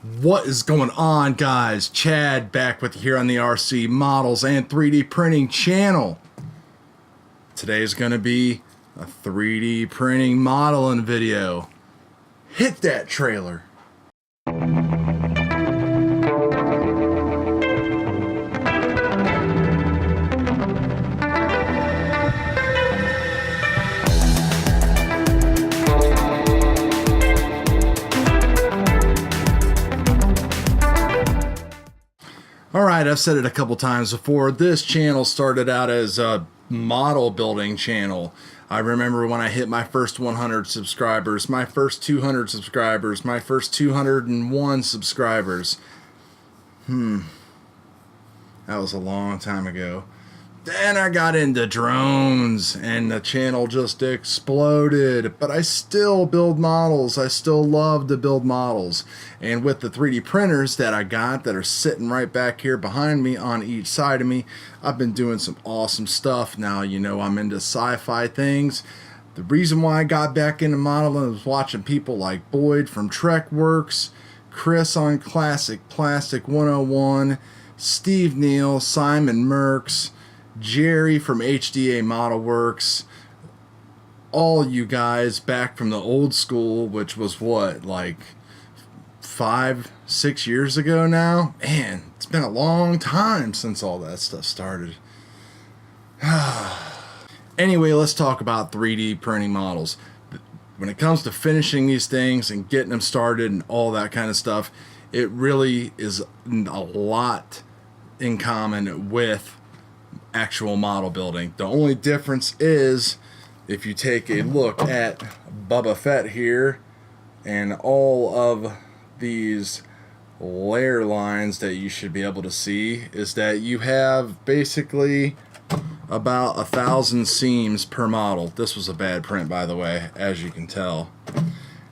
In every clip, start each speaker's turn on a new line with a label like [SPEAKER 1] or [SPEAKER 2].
[SPEAKER 1] What is going on, guys? Chad back with you here on the RC Models and 3D Printing channel. Today's going to be a 3D printing modeling video. Hit that trailer. Alright, I've said it a couple times before. This channel started out as a model building channel. I remember when I hit my first 100 subscribers, my first 200 subscribers, my first 201 subscribers. That was a long time ago. Then I got into drones and the channel just exploded. But I still build models. I still love to build models. And with the 3D printers that I got that are sitting right back here behind me on each side of me, I've been doing some awesome stuff. Now, you know, I'm into sci-fi things. The reason why I got back into modeling was watching people like Boyd from TrekWorks, Chris on Classic Plastic 101, Steve Neal, Simon Merks, Jerry from HDA Model Works, all you guys back from the old school, which was what, like 5-6 years ago now? Man, it's been a long time since all that stuff started. Anyway, let's talk about 3D printing models. When it comes to finishing these things and getting them started and all that kind of stuff, it really is a lot in common with actual model building. The only difference is if you take a look at Boba Fett here and all of these layer lines that you should be able to see, is that you have basically about 1,000 seams per model. This was a bad print, by the way, as you can tell.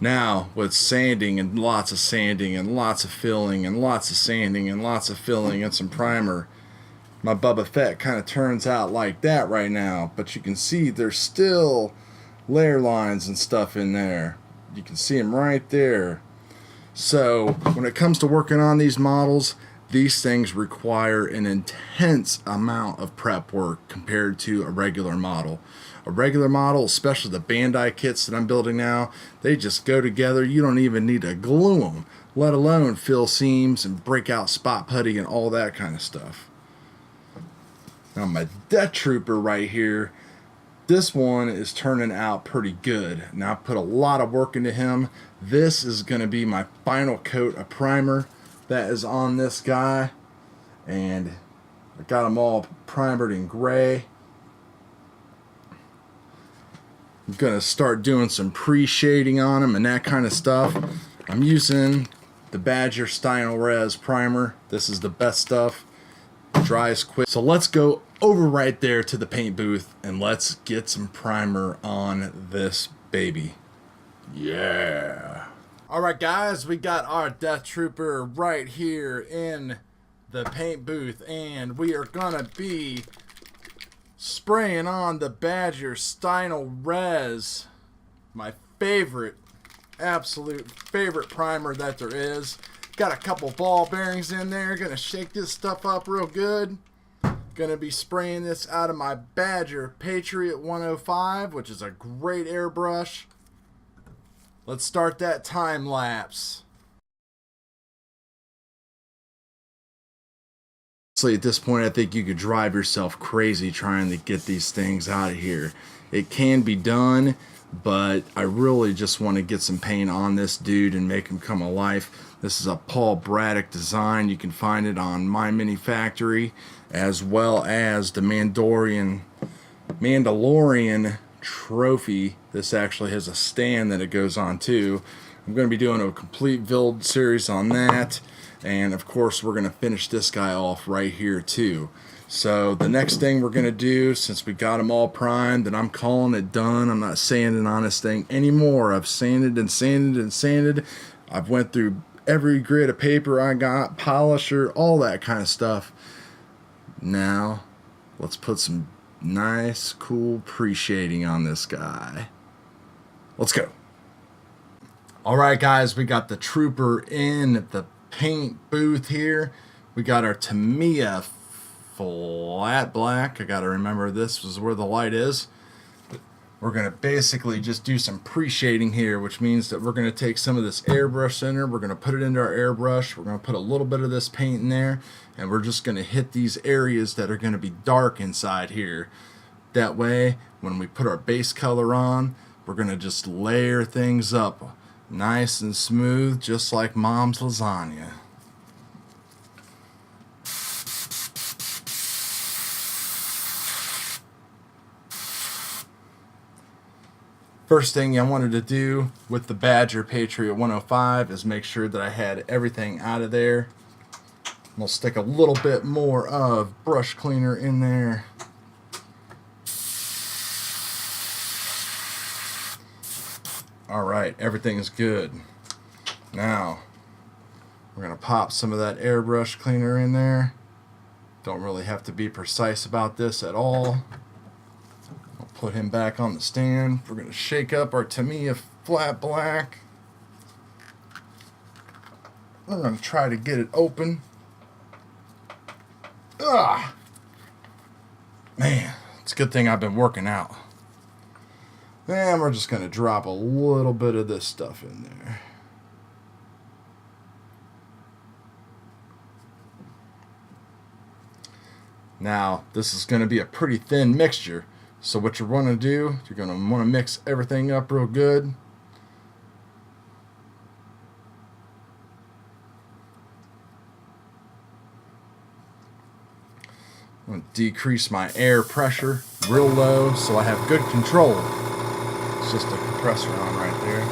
[SPEAKER 1] Now, with sanding and lots of sanding and lots of filling and lots of sanding and lots of filling and some primer, my Boba Fett kind of turns out like that right now, but you can see there's still layer lines and stuff in there. You can see them right there. So when it comes to working on these models, these things require an intense amount of prep work compared to a regular model. A regular model, especially the Bandai kits that I'm building now, they just go together. You don't even need to glue them, let alone fill seams and break out spot putty and all that kind of stuff. Now my Death Trooper right here, this one is turning out pretty good. Now I put a lot of work into him. This is going to be my final coat of primer that is on this guy. And I got them all primered in gray. I'm going to start doing some pre-shading on them and that kind of stuff. I'm using the Badger Stynal Res primer. This is the best stuff. Dries quick. So let's go over right there to the paint booth and let's get some primer on this baby. Yeah. Alright guys, we got our Death Trooper right here in the paint booth and we are gonna be spraying on the Badger Stynal Res, my favorite, absolute favorite primer that there is. Got a couple ball bearings in there. Gonna shake this stuff up real good. Gonna be spraying this out of my Badger Patriot 105, which is a great airbrush. Let's start that time lapse. At this point, I think you could drive yourself crazy trying to get these things out of here. It can be done, but I really just want to get some paint on this dude and make him come alive. This is a Paul Braddock design. You can find it on My Mini Factory, as well as the Mandalorian trophy. This actually has a stand that it goes on too. I'm going to be doing a complete build series on that, and of course we're going to finish this guy off right here too. So the next thing we're going to do, since we got them all primed and I'm calling it done, I'm not sanding on this thing anymore. I've sanded and sanded and sanded. I've went through every grit of paper I got, polisher, all that kind of stuff. Now let's put some nice cool pre-shading on this guy. Let's go. All right, guys, we got the Trooper in the paint booth here. We got our Tamiya flat black. I got to remember this is where the light is. We're going to basically just do some pre-shading here, which means that we're going to take some of this airbrush center, we're going to put it into our airbrush, we're going to put a little bit of this paint in there, and we're just going to hit these areas that are going to be dark inside here. That way, when we put our base color on, we're going to just layer things up nice and smooth, just like mom's lasagna. First thing I wanted to do with the Badger Patriot 105 is make sure that I had everything out of there. We'll stick a little bit more of brush cleaner in there. Alright, everything is good. Now, we're going to pop some of that airbrush cleaner in there. Don't really have to be precise about this at all. I'll put him back on the stand. We're going to shake up our Tamiya flat black. We're going to try to get it open. Ah, man, it's a good thing I've been working out. And we're just going to drop a little bit of this stuff in there. Now, this is going to be a pretty thin mixture. So what you're going to do, you're going to want to mix everything up real good. I'm going to decrease my air pressure real low so I have good control. It's just a compressor on right there.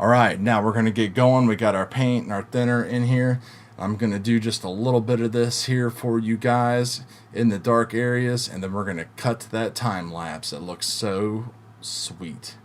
[SPEAKER 1] Alright, now we're going to get going. We got our paint and our thinner in here. I'm going to do just a little bit of this here for you guys in the dark areas, and then we're going to cut to that time lapse. It looks so sweet.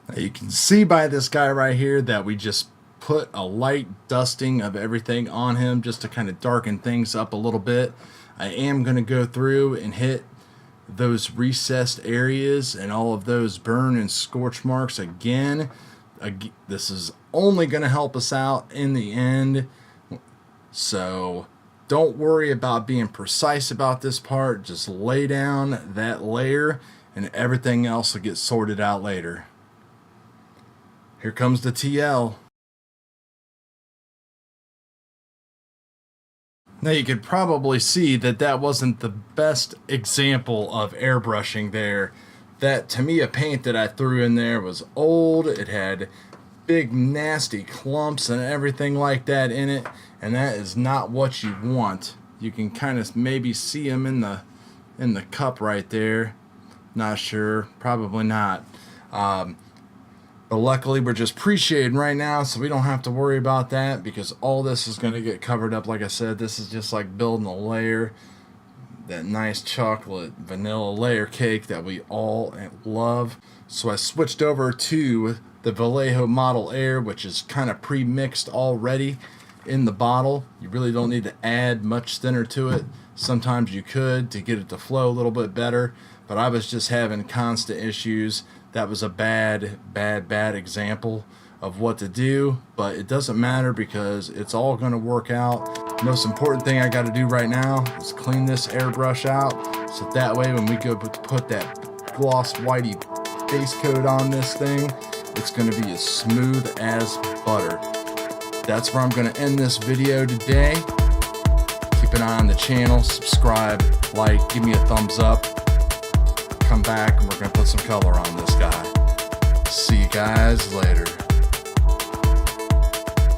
[SPEAKER 1] Now you can see by this guy right here that we just put a light dusting of everything on him just to kind of darken things up a little bit. I am going to go through and hit those recessed areas and all of those burn and scorch marks again. This is only going to help us out in the end. So don't worry about being precise about this part. Just lay down that layer and everything else will get sorted out later. Here comes the TL. Now you could probably see that that wasn't the best example of airbrushing there. That Tamiya paint that I threw in there was old. It had big nasty clumps and everything like that in it, and that is not what you want. You can kind of maybe see them in the cup right there. Not sure, probably not. But luckily we're just pre-shading right now, so we don't have to worry about that because all this is going to get covered up. Like I said, this is just like building a layer, that nice chocolate vanilla layer cake that we all love. So I switched over to the Vallejo Model Air, which is kind of pre-mixed already in the bottle. You really don't need to add much thinner to it. Sometimes you could to get it to flow a little bit better, but I was just having constant issues. That was a bad example of what to do, but it doesn't matter because it's all going to work out. Most important thing I got to do right now is clean this airbrush out, so that way when we go to put that gloss whitey base coat on this thing, it's going to be as smooth as butter. That's where I'm going to end this video today. Keep an eye on the channel, subscribe, like, give me a thumbs up. Come back and we're going to put some color on this guy. See you guys later.